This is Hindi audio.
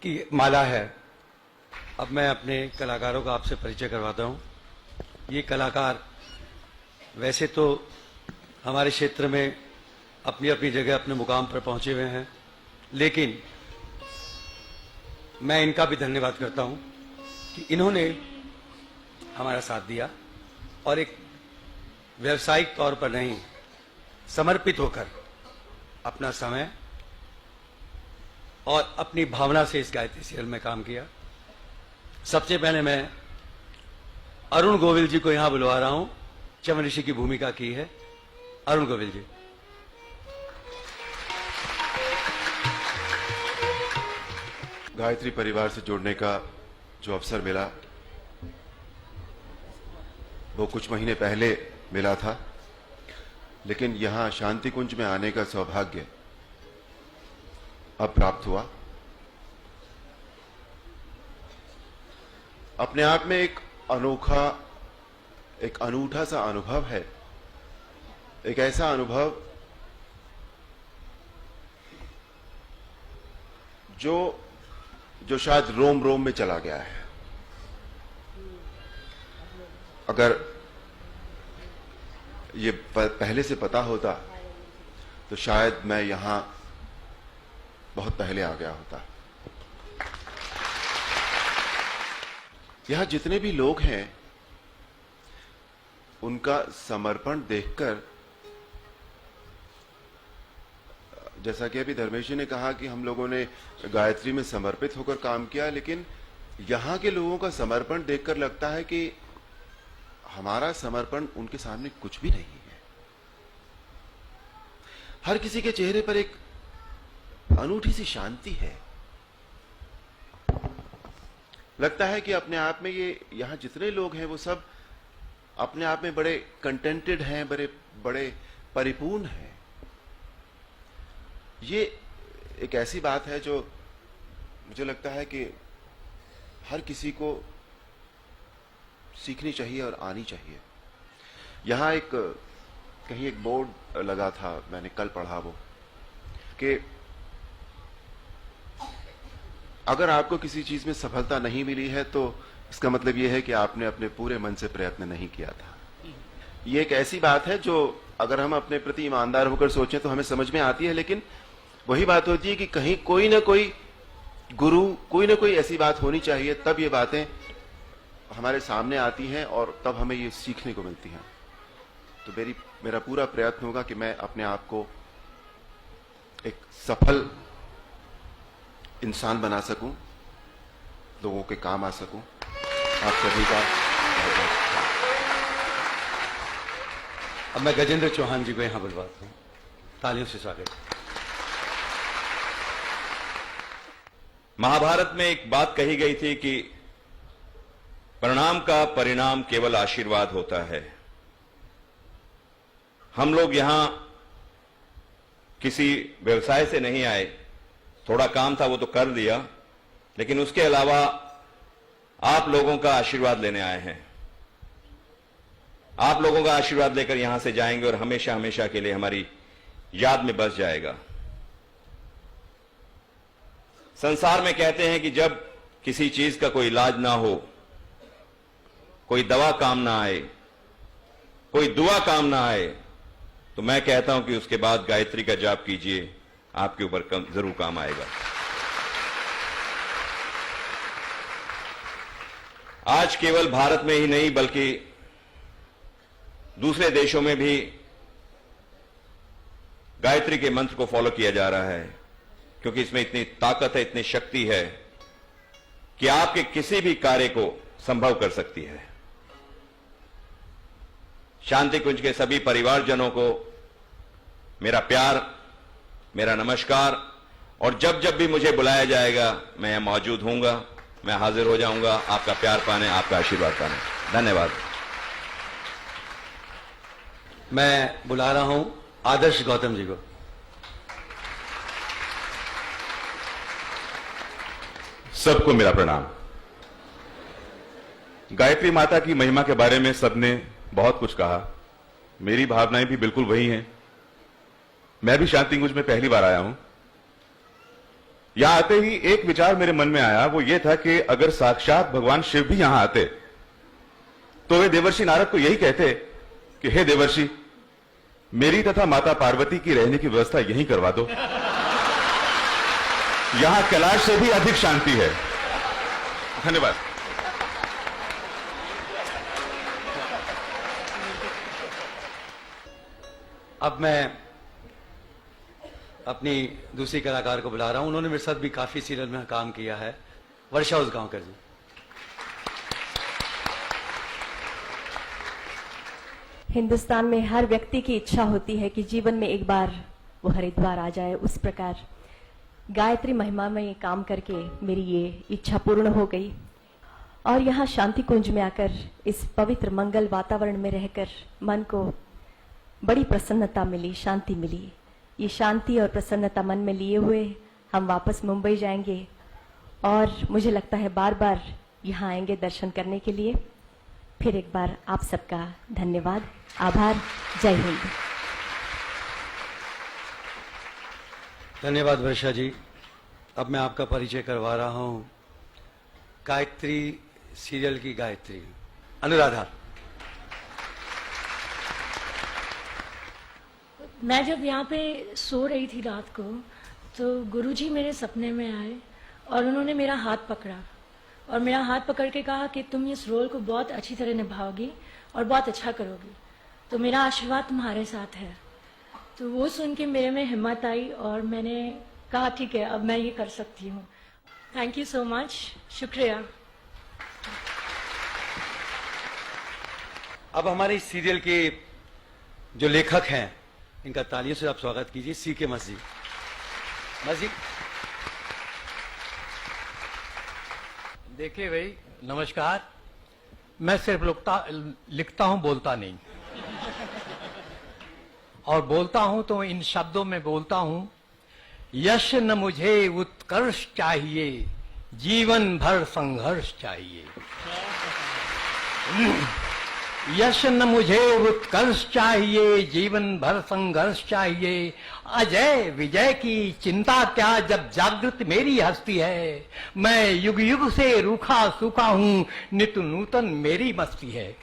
की माला है। अब मैं अपने कलाकारों का आपसे परिचय करवाता हूँ। ये कलाकार वैसे तो हमारे क्षेत्र में अपनी अपनी जगह अपने मुकाम पर पहुंचे हुए हैं, लेकिन मैं इनका भी धन्यवाद करता हूं कि इन्होंने हमारा साथ दिया और एक व्यावसायिक तौर पर नहीं, समर्पित होकर अपना समय और अपनी भावना से इस गायत्री सीरियल में काम किया। सबसे पहले मैं अरुण गोविल जी को यहां बुलवा रहा हूं। चमन ऋषि की भूमिका की है अरुण गोविल जी। गायत्री परिवार से जुड़ने का जो अवसर मिला वो कुछ महीने पहले मिला था, लेकिन यहां शांति कुंज में आने का सौभाग्य अब प्राप्त हुआ। अपने आप में एक अनूठा सा अनुभव है, एक ऐसा अनुभव जो शायद रोम रोम में चला गया है। अगर ये पहले से पता होता तो शायद मैं यहां बहुत पहले आ गया होता। यहां जितने भी लोग हैं उनका समर्पण देखकर, जैसा कि अभी धर्मेश जी ने कहा कि हम लोगों ने गायत्री में समर्पित होकर काम किया, लेकिन यहां के लोगों का समर्पण देखकर लगता है कि हमारा समर्पण उनके सामने कुछ भी नहीं है। हर किसी के चेहरे पर एक अनूठी सी शांति है। लगता है कि अपने आप में ये यहां जितने लोग हैं वो सब अपने आप में बड़े कंटेंटेड हैं, बड़े परिपूर्ण हैं। ये एक ऐसी बात है जो मुझे लगता है कि हर किसी को सीखनी चाहिए और आनी चाहिए। यहां कहीं एक बोर्ड लगा था, मैंने कल पढ़ा वो, कि अगर आपको किसी चीज में सफलता नहीं मिली है तो इसका मतलब यह है कि आपने अपने पूरे मन से प्रयत्न नहीं किया था। ये एक ऐसी बात है जो अगर हम अपने प्रति ईमानदार होकर सोचें तो हमें समझ में आती है, लेकिन वही बात होती है कि कहीं कोई ना कोई गुरु, कोई ना कोई ऐसी बात होनी चाहिए, तब ये बातें हमारे सामने आती हैं और तब हमें ये सीखने को मिलती हैं। तो मेरा पूरा प्रयत्न होगा कि मैं अपने आप को एक सफल इंसान बना सकूं, लोगों के काम आ सकूं। आप सभी का अब मैं गजेंद्र चौहान जी को यहां बुलवाता हूं। तालियों से स्वागत। महाभारत में एक बात कही गई थी कि प्रणाम का परिणाम केवल आशीर्वाद होता है। हम लोग यहां किसी व्यवसाय से नहीं आए, थोड़ा काम था वो तो कर दिया, लेकिन उसके अलावा आप लोगों का आशीर्वाद लेने आए हैं। आप लोगों का आशीर्वाद लेकर यहां से जाएंगे और हमेशा हमेशा के लिए हमारी याद में बस जाएगा। संसार में कहते हैं कि जब किसी चीज का कोई इलाज ना हो, कोई दवा काम ना आए, कोई दुआ काम ना आए, तो मैं कहता हूं कि उसके बाद गायत्री का जाप कीजिए, आपके ऊपर जरूर काम आएगा। आज केवल भारत में ही नहीं बल्कि दूसरे देशों में भी गायत्री के मंत्र को फॉलो किया जा रहा है, क्योंकि इसमें इतनी ताकत है, इतनी शक्ति है कि आपके किसी भी कार्य को संभव कर सकती है। शांति कुंज के सभी परिवारजनों को मेरा प्यार, मेरा नमस्कार, और जब जब भी मुझे बुलाया जाएगा मैं यहां मौजूद हूंगा, मैं हाजिर हो जाऊंगा आपका प्यार पाने, आपका आशीर्वाद पाने। धन्यवाद। मैं बुला रहा हूं आदर्श गौतम जी को। सबको मेरा प्रणाम। गायत्री माता की महिमा के बारे में सबने बहुत कुछ कहा, मेरी भावनाएं भी बिल्कुल वही हैं। मैं भी शांति कुंज में पहली बार आया हूं। यहां आते ही एक विचार मेरे मन में आया, वो ये था कि अगर साक्षात भगवान शिव भी यहां आते तो वे देवर्षि नारद को यही कहते कि हे देवर्षि, मेरी तथा माता पार्वती की रहने की व्यवस्था यहीं करवा दो, यहां कैलाश से भी अधिक शांति है। धन्यवाद। अब मैं अपनी दूसरी कलाकार को बुला रहा हूं। उन्होंने मेरे साथ भी काफी सीरियल में काम किया है। वर्षा उसगांवकर जी। हिंदुस्तान में हर व्यक्ति की इच्छा होती है कि जीवन में एक बार वो हरिद्वार आ जाए। उस प्रकार गायत्री महिमा में काम करके मेरी ये इच्छा पूर्ण हो गई और यहाँ शांति कुंज में आकर इस पवित्र मंगल वातावरण में रहकर मन को बड़ी प्रसन्नता मिली, शांति मिली। ये शांति और प्रसन्नता मन में लिए हुए हम वापस मुंबई जाएंगे और मुझे लगता है बार बार यहाँ आएंगे दर्शन करने के लिए। फिर एक बार आप सबका धन्यवाद, आभार। जय हिंद। धन्यवाद वर्षा जी। अब मैं आपका परिचय करवा रहा हूं गायत्री सीरियल की गायत्री अनुराधा। मैं जब यहाँ पे सो रही थी रात को तो गुरुजी मेरे सपने में आए और उन्होंने मेरा हाथ पकड़ा और मेरा हाथ पकड़ के कहा कि तुम इस रोल को बहुत अच्छी तरह निभाओगी और बहुत अच्छा करोगी, तो मेरा आशीर्वाद तुम्हारे साथ है। तो वो सुन के मेरे में हिम्मत आई और मैंने कहा ठीक है, अब मैं ये कर सकती हूँ। थैंक यू सो मच, शुक्रिया। अब हमारे इस सीरियल के जो लेखक हैं, इनका तालियों से आप स्वागत कीजिए। सीके मस्जिद। मस्जिद। देखिए भाई, नमस्कार। मैं सिर्फ लिखता हूं, बोलता नहीं। और बोलता हूं तो इन शब्दों में बोलता हूं, यश न मुझे उत्कर्ष चाहिए, जीवन भर संघर्ष चाहिए। यश न मुझे उत्कर्ष चाहिए, जीवन भर संघर्ष चाहिए। अजय विजय की चिंता क्या जब जागृत मेरी हस्ती है। मैं युग युग से रूखा सूखा हूं, नित नूतन मेरी मस्ती है।